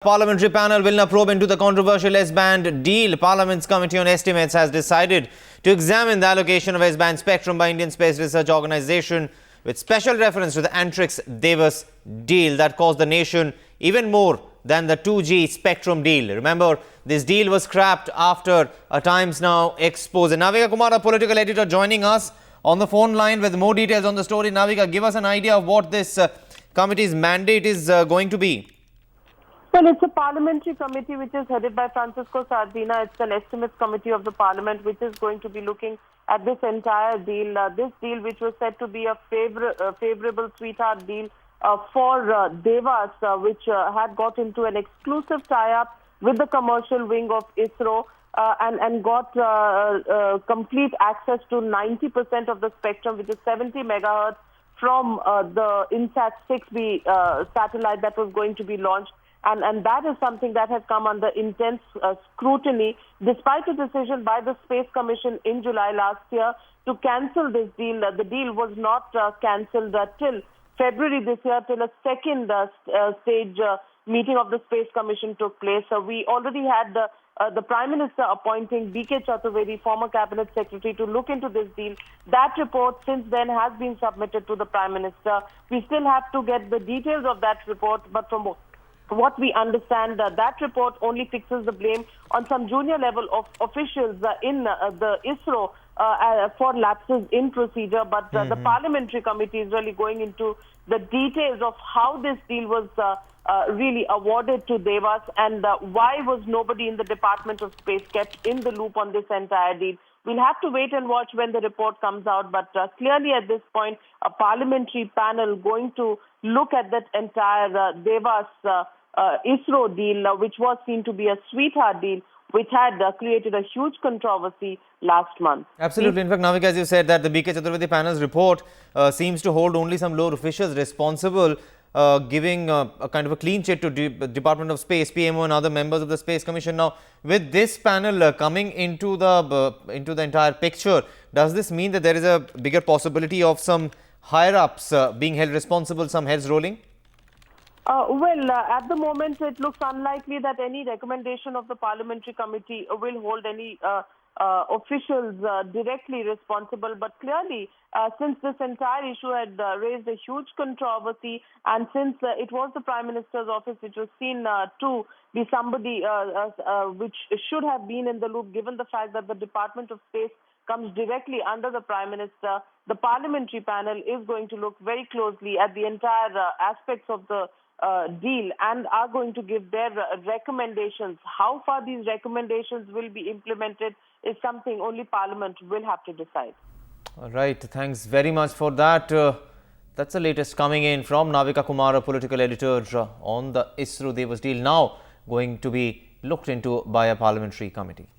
Parliamentary panel will now probe into the controversial S-band deal. Parliament's Committee on Estimates has decided to examine the allocation of S-band spectrum by Indian Space Research Organisation with special reference to the Antrix-Devas deal that cost the nation even more than the 2G spectrum deal. Remember, this deal was scrapped after a Times Now expose. Navika Kumar, a political editor, joining us on the phone line with more details on the story. Navika, give us an idea of what this committee's mandate is going to be. Well, it's a parliamentary committee which is headed by Francisco Sardina. It's an estimates committee of the parliament which is going to be looking at this entire deal. This deal, which was said to be a favorable sweetheart deal for Devas, which had got into an exclusive tie-up with the commercial wing of ISRO and got complete access to 90% of the spectrum, which is 70 megahertz from the INSAT 6B satellite that was going to be launched. And that is something that has come under intense scrutiny, despite a decision by the Space Commission in July last year to cancel this deal. The deal was not cancelled till February this year, till a second stage meeting of the Space Commission took place. So we already had the Prime Minister appointing B.K. Chaturvedi, former Cabinet Secretary, to look into this deal. That report since then has been submitted to the Prime Minister. We still have to get the details of that report, but from what we understand, that report only fixes the blame on some junior level of officials in the ISRO for lapses in procedure. But the parliamentary committee is really going into the details of how this deal was really awarded to Devas and why was nobody in the Department of Space kept in the loop on this entire deal. We'll have to wait and watch when the report comes out, but clearly at this point, a parliamentary panel going to look at that entire Devas ISRO deal, which was seen to be a sweetheart deal, which had created a huge controversy last month. Absolutely. In fact, Navika, as you said, that the B.K. Chaturvedi panel's report seems to hold only some lower officials responsible, giving a kind of a clean chit to Department of Space, PMO and other members of the Space Commission. Now, with this panel coming into the entire picture, does this mean that there is a bigger possibility of some higher-ups being held responsible, some heads rolling? At the moment, it looks unlikely that any recommendation of the parliamentary committee will hold any officials directly responsible. But clearly, since this entire issue had raised a huge controversy, and since it was the Prime Minister's office which was seen to be somebody which should have been in the loop, given the fact that the Department of Space comes directly under the Prime Minister, the parliamentary panel is going to look very closely at the entire aspects of the deal and are going to give their recommendations. How far these recommendations will be implemented is something only Parliament will have to decide. All right. Thanks very much for that. That's the latest coming in from Navika Kumar, a political editor, on the ISRO Devas deal, now going to be looked into by a parliamentary committee.